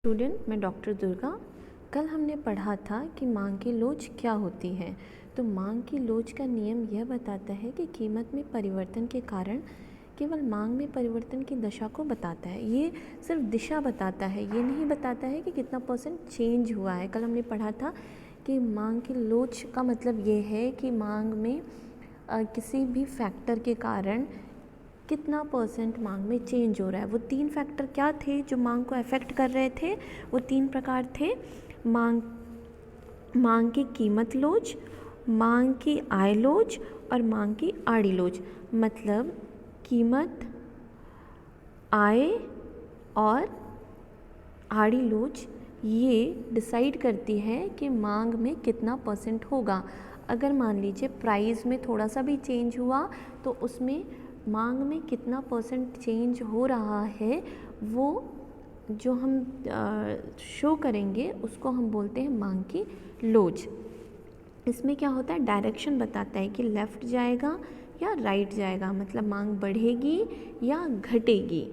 Student, मैं doctor Durga. कल हमने पढ़ा था कि मांग की लोच क्या होती है। तो मांग की लोच का नियम यह बताता है कि कीमत में परिवर्तन के कारण केवल मांग में परिवर्तन की दशा को बताता है। ये सिर्फ दिशा बताता है, ये नहीं बताता है कि कितना परसेंट चेंज हुआ है। कल हमने पढ़ा था कि मांग की लोच का मतलब ये है कि मांग में किसी भी फैक्टर के कारण कितना परसेंट मांग में चेंज हो रहा है। वो 3 फैक्टर क्या थे जो मांग को अफेक्ट कर रहे थे? वो 3 प्रकार थे। मांग की कीमत लोच, मांग की आय लोच और मांग की आड़ी लोच। मतलब कीमत, आय और आड़ी लोच ये डिसाइड करती है कि मांग में कितना परसेंट होगा। अगर मान लीजिए प्राइस में थोड़ा सा भी चेंज हुआ तो उसमें मांग में कितना परसेंट चेंज हो रहा है वो जो हम शो करेंगे उसको हम बोलते हैं मांग की लोच। इसमें क्या होता है, डायरेक्शन बताता है कि लेफ़्ट जाएगा या राइट जाएगा, मतलब मांग बढ़ेगी या घटेगी।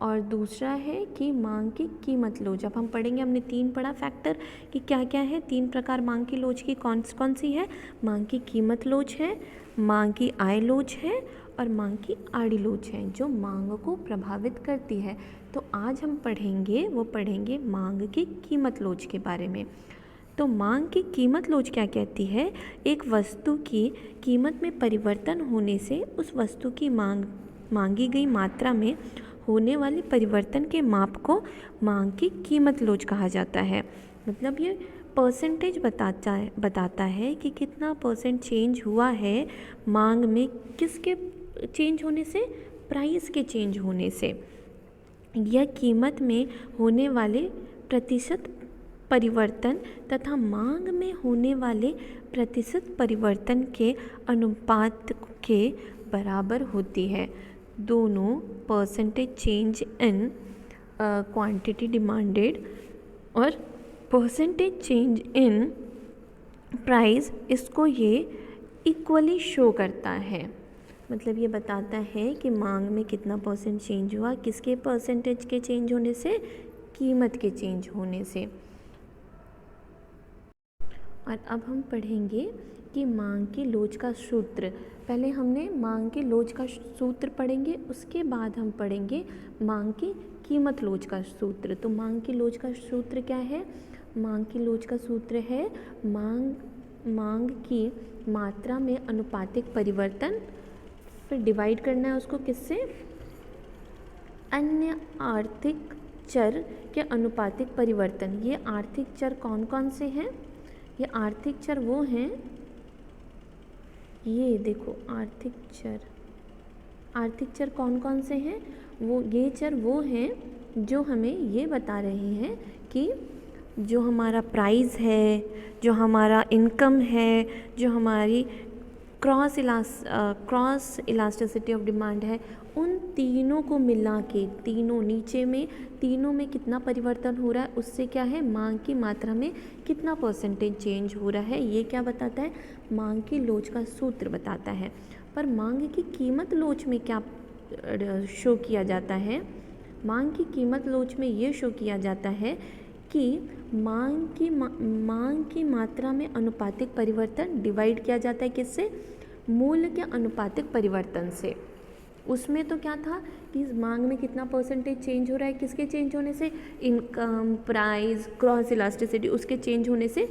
और दूसरा है कि मांग की कीमत लोच। अब हम पढ़ेंगे, हमने 3 पढ़ा फैक्टर कि क्या क्या है, 3 प्रकार मांग की लोच की कौन सी है। मांग की कीमत लोच है, मांग की आय लोच है और मांग की आड़ी लोच है जो मांग को प्रभावित करती है। तो आज हम पढ़ेंगे मांग की कीमत लोच के बारे में। तो मांग की कीमत लोच क्या कहती है? एक वस्तु की कीमत में परिवर्तन होने से उस वस्तु की मांगी गई मात्रा में होने वाले परिवर्तन के माप को मांग की कीमत लोच कहा जाता है। मतलब ये परसेंटेज बताता है कि कितना परसेंट चेंज हुआ है मांग में, किसके चेंज होने से? प्राइस के चेंज होने से। यह कीमत में होने वाले प्रतिशत परिवर्तन तथा मांग में होने वाले प्रतिशत परिवर्तन के अनुपात के बराबर होती है। दोनों percentage change in quantity demanded और परसेंटेज चेंज इन प्राइस, इसको ये इक्वली शो करता है। मतलब ये बताता है कि मांग में कितना परसेंट चेंज हुआ, किसके परसेंटेज के चेंज होने से? कीमत के चेंज होने से। और अब हम पढ़ेंगे कि मांग की लोच का सूत्र। पहले हमने मांग की लोच का सूत्र पढ़ेंगे, उसके बाद हम पढ़ेंगे मांग की कीमत लोच का सूत्र। तो मांग की लोच का सूत्र क्या है? मांग की लोच का सूत्र है मांग की मात्रा में अनुपातिक परिवर्तन, फिर डिवाइड करना है उसको किससे? अन्य आर्थिक चर के अनुपातिक परिवर्तन। ये आर्थिक चर कौन कौन से हैं? ये आर्थिक चर वो हैं, ये देखो आर्थिक चर कौन कौन से हैं? ये चर वो हैं जो हमें ये बता रहे हैं कि जो हमारा प्राइस है, जो हमारा इनकम है, जो हमारी क्रॉस इलास्टिसिटी ऑफ डिमांड है, उन तीनों को मिला के तीनों में कितना परिवर्तन हो रहा है, उससे क्या है, मांग की मात्रा में कितना परसेंटेज चेंज हो रहा है, ये क्या बताता है? मांग की लोच का सूत्र बताता है। पर मांग की कीमत लोच में क्या शो किया जाता है? मांग की कीमत लोच में ये शो किया जाता है कि मांग की मात्रा में अनुपातिक परिवर्तन डिवाइड किया जाता है किससे? मूल्य के अनुपातिक परिवर्तन से। उसमें तो क्या था कि मांग में कितना परसेंटेज चेंज हो रहा है, किसके चेंज होने से? इनकम, प्राइस, क्रॉस इलास्टिसिटी, उसके चेंज होने से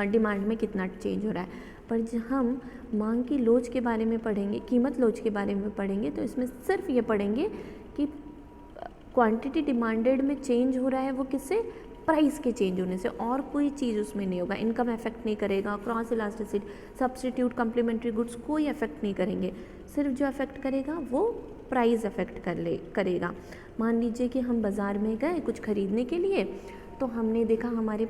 डिमांड में कितना चेंज हो रहा है। पर जब हम मांग की लोच के बारे में पढ़ेंगे, कीमत लोच के बारे में पढ़ेंगे, तो इसमें सिर्फ ये पढ़ेंगे कि क्वांटिटी डिमांडेड में चेंज हो रहा है वो किससे? प्राइस के चेंज होने से, और कोई चीज़ उसमें नहीं होगा। इनकम अफेक्ट नहीं करेगा, cross elasticity, substitute, complementary goods कोई अफेक्ट नहीं करेंगे। सिर्फ जो अफेक्ट करेगा वो प्राइस अफेक्ट करेगा। मान लीजिए कि हम बाज़ार में गए कुछ ख़रीदने के लिए, तो हमने देखा हमारे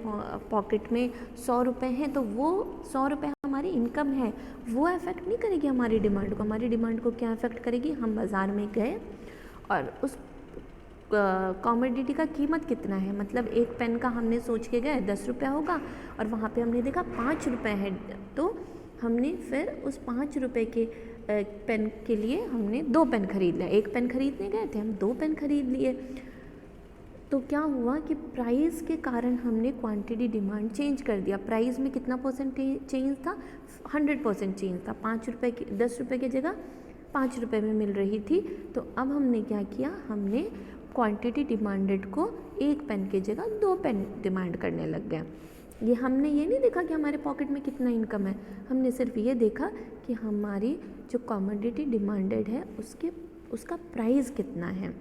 पॉकेट में 100 रुपये हैं, तो वो 100 रुपये हमारी इनकम है, वो अफेक्ट नहीं करेगी हमारी डिमांड को। हमारी डिमांड को क्या अफेक्ट करेगी? हम बाज़ार में गए और उस कॉमोडिटी का कीमत कितना है, मतलब एक पेन का हमने सोच के गए 10 रुपया होगा और वहाँ पे हमने देखा 5 रुपये है, तो हमने फिर उस 5 रुपये के पेन के लिए हमने 2 पेन खरीद लिया। एक पेन खरीदने गए थे हम, 2 पेन खरीद लिए। तो क्या हुआ कि प्राइस के कारण हमने क्वांटिटी डिमांड चेंज कर दिया। प्राइस में कितना परसेंट चेंज था? 100% चेंज था। 5 रुपये की 10 रुपये की जगह 5 रुपये में मिल रही थी। तो अब हमने क्या किया, हमने क्वांटिटी डिमांडेड को 1 पेन की जगह 2 पेन डिमांड करने लग गए। ये हमने ये नहीं देखा कि हमारे पॉकेट में कितना इनकम है, हमने सिर्फ ये देखा कि हमारी जो कमोडिटी डिमांडेड है उसका प्राइस कितना है,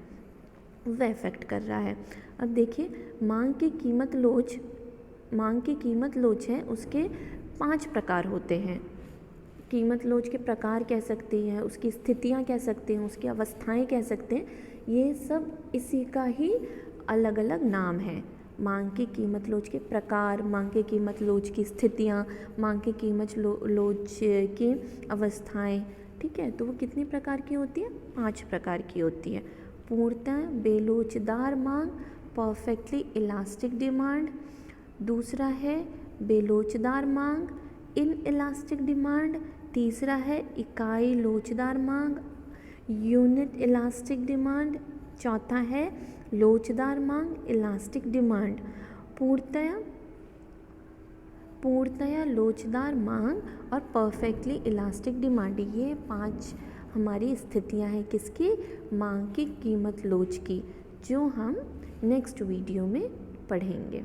वह इफ़ेक्ट कर रहा है। अब देखिए, मांग की कीमत लोच है, उसके 5 प्रकार होते हैं। कीमत लोच के प्रकार कह सकते हैं, उसकी स्थितियाँ कह सकते हैं, उसकी अवस्थाएं कह सकते हैं, ये सब इसी का ही अलग अलग नाम है। मांग की कीमत लोच के प्रकार, मांग की कीमत लोच की स्थितियाँ, मांग की कीमत लोच की अवस्थाएं, ठीक है। तो वो कितनी प्रकार की होती है? 5 प्रकार की होती है। पूर्णतः बेलोचदार मांग, परफेक्टली इलास्टिक डिमांड। दूसरा है बेलोचदार मांग, इन इलास्टिक डिमांड। तीसरा है इकाई लोचदार मांग, यूनिट इलास्टिक डिमांड। चौथा है लोचदार मांग, इलास्टिक डिमांड। पूर्णतया लोचदार मांग और परफेक्टली इलास्टिक डिमांड, ये 5 हमारी स्थितियां हैं किसकी? मांग की कीमत लोच की, जो हम नेक्स्ट वीडियो में पढ़ेंगे।